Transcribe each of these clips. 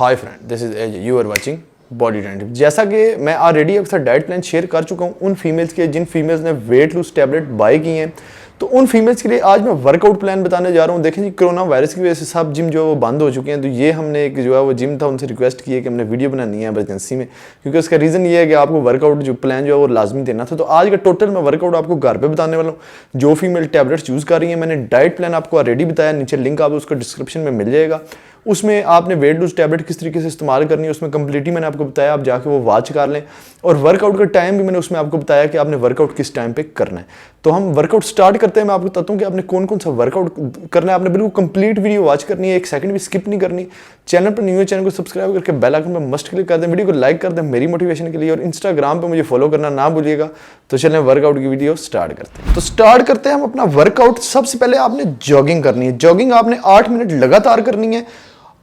Hi friend, this is age, you are watching body trend. जैसा कि मैं already अक्सर डाइट प्लान शेयर कर चुका हूं उन फीमेल्स के जिन फीमेल्स ने वेट लूज टैबलेट बाय की हैं, तो उन फीमेल्स के लिए आज मैं वर्कआउट प्लान बताने जा रहा हूं। देखें जी, कोरोना वायरस की वजह से सब जिम जो है वो बंद हो चुके हैं, तो ये हमने एक जो है वो जिम था उनसे रिक्वेस्ट की है कि हमने वीडियो बनानी है इमरजेंसी में, क्योंकि उसका रीज़न ये है कि आपको वर्कआउट जो प्लान जो है वो लाजमी देना था। तो आज का टोटल मैं वर्कआउट आपको घर पे बताने वाला हूँ। जो फीमेल टैबलेट्स यूज़ कर रही हैं, मैंने डाइट प्लान आपको ऑलरेडी बताया, नीचे लिंक आप उसको डिस्क्रिप्शन में मिल जाएगा। उसमें आपने वेट लूज टैबलेट किस तरीके से इस्तेमाल करनी है उसमें कंप्लीटली मैंने आपको बताया, आप जाके वो वॉच कर लें। और वर्कआउट का टाइम भी मैंने उसमें आपको बताया कि आपने वर्कआउट किस टाइम पे करना है। तो हम वर्कआउट स्टार्ट करते हैं। मैं आपको बताता हूँ कि आपने कौन कौन सा वर्कआउट करना है। आपने बिल्कुल कंप्लीट वीडियो वॉच करनी है, एक सेकंड भी स्किप नहीं करनी। चैनल पर न्यू है, चैनल को सब्सक्राइब करके बेल आइकन पर मस्ट क्लिक कर दें, वीडियो को लाइक कर दें मेरी मोटिवेशन के लिए, और इंस्टाग्राम पर मुझे फॉलो करना ना भूलिएगा। तो चलें वर्कआउट की वीडियो स्टार्ट करते हैं। तो स्टार्ट करते हैं हम अपना वर्कआउट। सबसे पहले आपने जॉगिंग करनी है। जॉगिंग आपने 8 मिनट लगातार करनी है।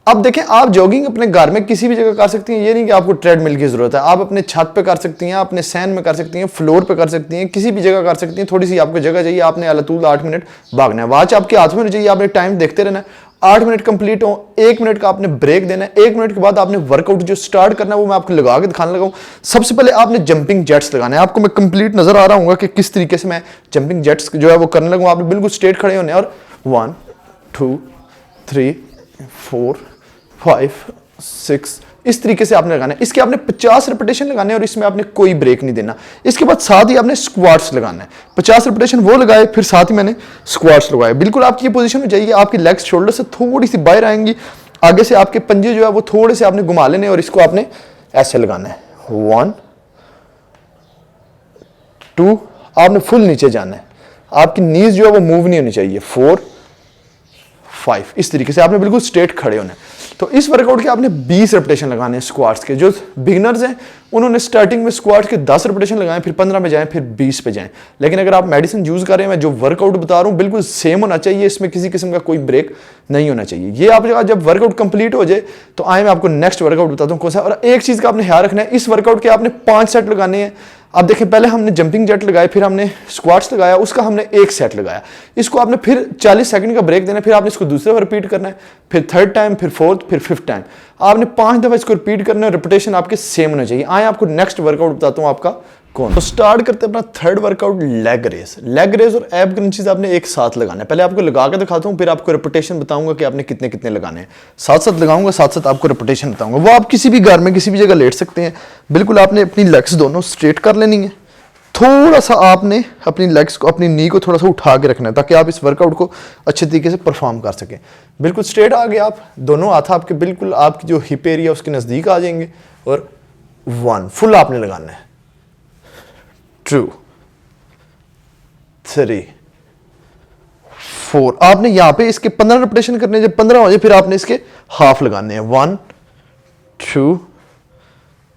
अब देखें, आप जॉगिंग अपने घर में किसी भी जगह कर सकती हैं, ये नहीं कि आपको ट्रेडमिल की जरूरत है। आप अपने छत पे कर सकती हैं, अपने सैन में कर सकती हैं, फ्लोर पे कर सकती हैं, किसी भी जगह कर सकती हैं। थोड़ी सी आपको जगह चाहिए, आपने अलातूल 8 मिनट भागना है। वॉच आपके हाथ में होनी चाहिए, आपने टाइम देखते रहना है। 8 मिनट कंप्लीट हो, 1 मिनट का आपने ब्रेक देना है। 1 मिनट के बाद आपने वर्कआउट जो स्टार्ट करना है वो मैं आपको लगा के दिखाने लगा हूं। सबसे पहले आपने जंपिंग जेट्स लगाना है। आपको मैं कंप्लीट नजर आ रहा हूँ कि किस तरीके से मैं जंपिंग जेट्स जो है वो करने लगूँ। आपने बिल्कुल स्ट्रेट खड़े होने, और 1 2 3 4 5 6 इस तरीके से आपने लगाना है। इसके आपने 50 रेपिटेशन लगाने हैं और इसमें आपने कोई ब्रेक नहीं देना। इसके बाद साथ ही आपने स्क्वाट्स लगाना है। 50 रेपिटेशन वो लगाए, फिर साथ ही मैंने स्क्वाट्स लगाए। बिल्कुल आपकी ये पोजीशन में जाइए, आपकी लेग्स शोल्डर से थोड़ी सी बाहर आएंगी, आगे से आपके पंजे जो है वो थोड़े से आपने घुमा लेने, और इसको आपने ऐसे लगाना है। 1 2 आपने फुल नीचे जाना है, आपकी नीज जो है वो मूव नहीं होनी चाहिए। 4 5 इस तरीके से आपने बिल्कुल स्ट्रेट खड़े होना है। तो इस वर्कआउट के आपने 20 रेपिटेशन लगाने हैं स्क्वाट्स के। जो बिगिनर्स हैं उन्होंने स्टार्टिंग में स्क्वाट्स के 10 रेपिटेशन लगाएं, फिर 15 पे जाएं, फिर 20 पे जाएं। लेकिन अगर आप मेडिसिन यूज कर रहे हैं, मैं जो वर्कआउट बता रहा हूं बिल्कुल सेम होना चाहिए, इसमें किसी किस्म का कोई ब्रेक नहीं होना चाहिए। ये आप जब वर्कआउट कंप्लीट हो जाए तो आए मैं आपको नेक्स्ट वर्कआउट बताता हूं कौन सा। और एक चीज का आपने ध्यान रखना है, इस वर्कआउट के आपने 5 सेट लगाने हैं। अब देखिए, पहले हमने जंपिंग जेट लगाए, फिर हमने स्क्वाट्स लगाया, उसका हमने 1 सेट लगाया। इसको आपने फिर 40 सेकंड का ब्रेक देना है, फिर आपने इसको दूसरे बार रिपीट करना है, फिर थर्ड टाइम, फिर फोर्थ, फिर फिफ्थ टाइम। आपने 5 दफा इसको रिपीट करना है, रिपीटेशन आपके सेम होना चाहिए। आए आपको नेक्स्ट वर्कआउट बताता हूं आपका कौन। तो स्टार्ट करते हैं अपना third workout, leg raise. Leg raise और एब क्रंचेस आपने एक साथ लगाना है। पहले आपको लगा के दिखाता हूं, फिर आपको रिपीटेशन बताऊंगा कि आपने कितने कितने लगाने हैं। साथ साथ लगाऊंगा, साथ साथ आपको रिपीटेशन बताऊंगा। वो आप किसी भी घर में किसी भी जगह लेट सकते हैं। बिल्कुल आपने अपनी लेग्स दोनों स्ट्रेट कर लेनी है। थोड़ा सा आपने अपनी लेग्स को, अपनी नी को थोड़ा सा उठा के रखना है, ताकि आप इस वर्कआउट को अच्छे तरीके से परफॉर्म कर सकें। बिल्कुल स्ट्रेट आ गए आप, दोनों हाथ आपके बिल्कुल आपकी जो हिप एरिया उसके नज़दीक आ जाएंगे, और 1 फुल आपने लगाना है। 2 3 4 आपने यहां पे इसके 15 रेपिटेशन करने हैं। जब 15 हो जाए फिर आपने इसके हाफ लगाने हैं। 1 2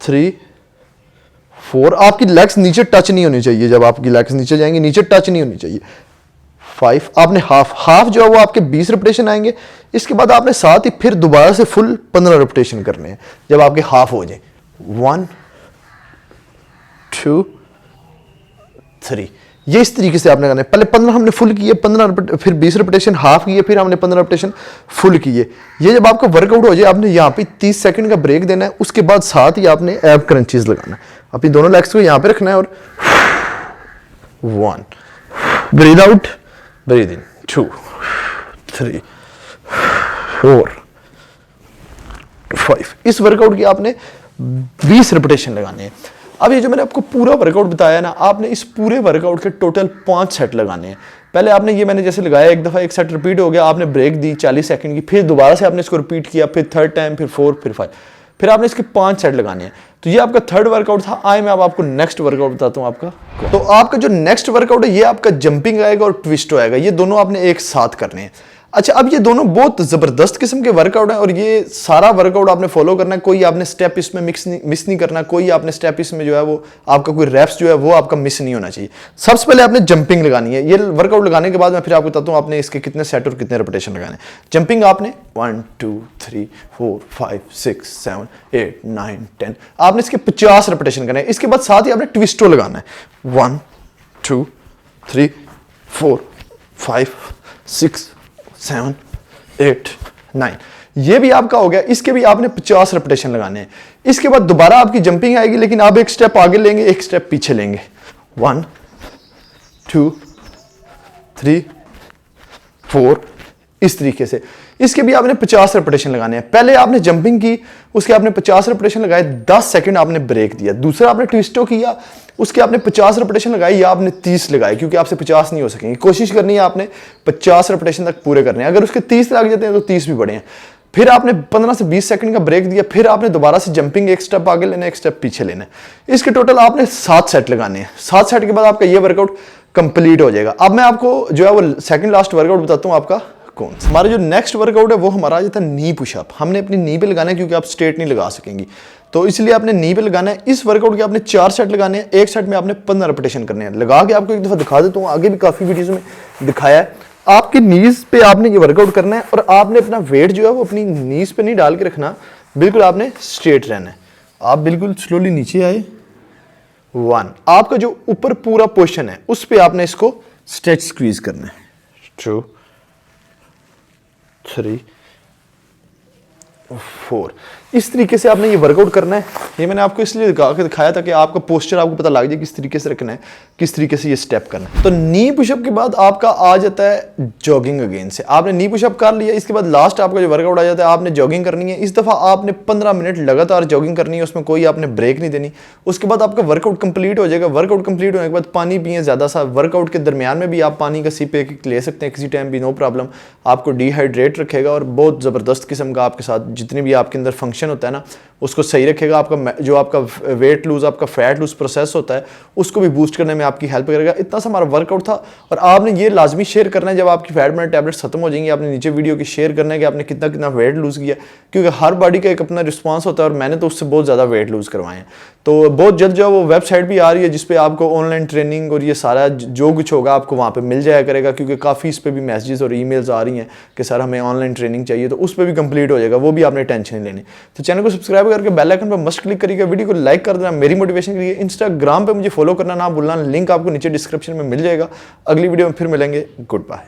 3 4 आपकी लेग्स नीचे टच नहीं होनी चाहिए। जब आपकी लेग्स नीचे जाएंगे, नीचे टच नहीं होनी चाहिए। 5 आपने हाफ जो है वो आपके 20 रेपिटेशन आएंगे। इसके बाद आपने साथ ही फिर दोबारा से फुल 15 रेपिटेशन करने हैं जब आपके हाफ हो जाए। 1 2 3 ये इस तरीके से आपने करना है। पहले 15 हमने फुल किए, 15 फिर 20 रेपिटेशन हाफ किए, फिर हमने 15 रेपिटेशन फुल किए। ये जब आपका वर्कआउट हो जाए, आपने यहाँ पे 30 सेकंड का ब्रेक देना है। उसके बाद साथ ही आपने एब क्रंचेस लगाना है। अपनी दोनों लेग्स को यहाँ पे रखना है, और 1 ब्रीद आउट, ब्रीद इन, 2 3 4 5 इस वर्कआउट की आपने 20 रेपिटेशन लगाने हैं। अब ये जो मैंने आपको पूरा वर्कआउट बताया ना, आपने इस पूरे वर्कआउट के टोटल 5 सेट लगाने हैं। पहले आपने ये मैंने जैसे लगाया, एक दफ़ा एक सेट रिपीट हो गया, आपने ब्रेक दी 40 सेकंड की, फिर दोबारा से आपने इसको रिपीट किया, फिर थर्ड टाइम, फिर 4, फिर 5, फिर आपने इसके 5 सेट लगाने हैं। तो ये आपका थर्ड वर्कआउट था। आए मैं अब आपको नेक्स्ट वर्कआउट बताता हूँ आपका। तो आपका जो नेक्स्ट वर्कआउट है ये आपका जंपिंग आएगा और ट्विस्ट आएगा। ये दोनों आपने एक साथ करने हैं। अच्छा, अब ये दोनों बहुत ज़बरदस्त किस्म के वर्कआउट हैं, और ये सारा वर्कआउट आपने फॉलो करना है। कोई आपने स्टेप इसमें मिस नहीं करना, कोई आपने स्टेप इसमें जो है वो आपका कोई रेप्स जो है वो आपका मिस नहीं होना चाहिए। सबसे पहले आपने जंपिंग लगानी है। ये वर्कआउट लगाने के बाद मैं फिर आपको बताता हूँ आपने इसके कितने सेट और कितने रेपिटेशन लगाने। जंपिंग आपने 1 2 3 4 5 6 7 8 9 10 आपने इसके 50 रेपिटेशन करने हैं। इसके बाद साथ ही आपने ट्विस्टो लगाना है। 1 2 3 4 5 6 7 8 9 ये भी आपका हो गया। इसके भी आपने 50 रेपिटेशन लगाने हैं। इसके बाद दोबारा आपकी जंपिंग आएगी, लेकिन आप एक स्टेप आगे लेंगे, एक स्टेप पीछे लेंगे। 1 2 3 4, इस तरीके से। इसके भी आपने 50 रेपिटेशन लगाने हैं। पहले आपने जंपिंग की, उसके आपने 50 रेपिटेशन लगाए, 10 सेकंड आपने ब्रेक दिया। दूसरा आपने ट्विस्टो किया, उसके आपने 50 रेपिटेशन लगाए, या आपने 30 लगाए, क्योंकि आपसे 50 नहीं हो सकेंगे। कोशिश करनी है आपने 50 रेपिटेशन तक पूरे करने हैं। अगर उसके 30 लग जाते हैं तो 30 भी बड़े हैं। फिर आपने 15 से 20 सेकंड का ब्रेक दिया, फिर आपने दोबारा से जंपिंग एक स्टेप आगे लेना है, एक स्टेप पीछे लेना है। इसके टोटल आपने 7 सेट लगाने हैं। 7 सेट के बाद आपका ये वर्कआउट कंप्लीट हो जाएगा। अब मैं आपको जो है वो सेकंड लास्ट वर्कआउट बताता हूँ आपका कौन सा। हमारा जो नेक्स्ट वर्कआउट है वो हमारा आ जाता है नी पुशअप। हमने अपनी नी पे लगाना है, क्योंकि आप स्ट्रेट नहीं लगा सकेंगी, तो इसलिए आपने नी पे लगाना है। इस वर्कआउट के आपने 4 सेट लगाने हैं। एक सेट में आपने 15 रेपिटेशन करने हैं। लगा के आपको एक दफा दिखा देता हूँ, आगे भी काफी वीडियोस में दिखाया है। आपकी नीज पे आपने ये वर्कआउट करना है, और आपने अपना वेट जो है वो अपनी नीज पे नहीं डाल के रखना, बिल्कुल आपने स्ट्रेट रहना है। आप बिल्कुल स्लोली नीचे आए। 1, आपका जो ऊपर पूरा पोर्शन है उस पर आपने इसको स्ट्रेच स्क्वीज करना है। 2 3 4, इस तरीके से आपने ये वर्कआउट करना है। ये मैंने आपको इसलिए दिखाया था कि आपका पोस्चर आपको पता लग जाए किस तरीके से रखना है, किस तरीके से ये स्टेप करना है। तो नी पुशअप के बाद आपका आ जाता है जॉगिंग अगेन से। आपने नी पुशअप कर लिया, इसके बाद लास्ट आपका जो वर्कआउट आ जाता है, आपने जॉगिंग करनी है। इस दफा आपने 15 मिनट लगातार जॉगिंग करनी है, उसमें कोई आपने ब्रेक नहीं देनी। उसके बाद आपका वर्कआउट कंप्लीट हो जाएगा। वर्कआउट कंप्लीट होने के बाद पानी पिए ज़्यादा सा। वर्कआउट के दरमियान में भी आप पानी का सिप एक ले सकते हैं किसी टाइम भी, नो प्रॉब्लम। आपको डिहाइड्रेट रखेगा और बहुत ज़बरदस्त किस्म का आपके साथ जितनी भी आपके अंदर फंक्शन होता है ना, उसको सही रखेगा। आपका जो आपका वेट लूज, आपका फैट लूज प्रोसेस होता है, उसको भी बूस्ट करने में आपकी हेल्प करेगा। इतना सा हमारा वर्कआउट था। और आपने ये लाजमी शेयर करना है जब आपकी फैट बर्नर टैबलेट्स खत्म हो जाएंगी, आपने नीचे वीडियो की शेयर करना है कि आपने कितना कितना वेट लूज किया, क्योंकि हर बॉडी का एक अपना रिस्पॉन्स होता है, और मैंने तो उससे बहुत ज़्यादा वेट लूज करवाए हैं। तो बहुत जल्द जो है वो वेबसाइट भी आ रही है, जिसपे आपको ऑनलाइन ट्रेनिंग और ये सारा जो कुछ होगा आपको वहाँ पे मिल जाया करेगा, क्योंकि काफ़ी इस पर भी मैसेजेस और ईमेल्स आ रही हैं कि सर हमें ऑनलाइन ट्रेनिंग चाहिए, तो उस पर भी कंप्लीट हो जाएगा। वो भी आपने टेंशन नहीं लेनी। तो चैनल को सब्सक्राइब करके बेल आइकन पर मस्ट क्लिक करिएगा, वीडियो को लाइक कर देना मेरी मोटिवेशन के लिए। इंस्टाग्राम पे मुझे फॉलो करना ना भूलना, लिंक आपको नीचे डिस्क्रिप्शन में मिल जाएगा। अगली वीडियो में फिर मिलेंगे। Good bye.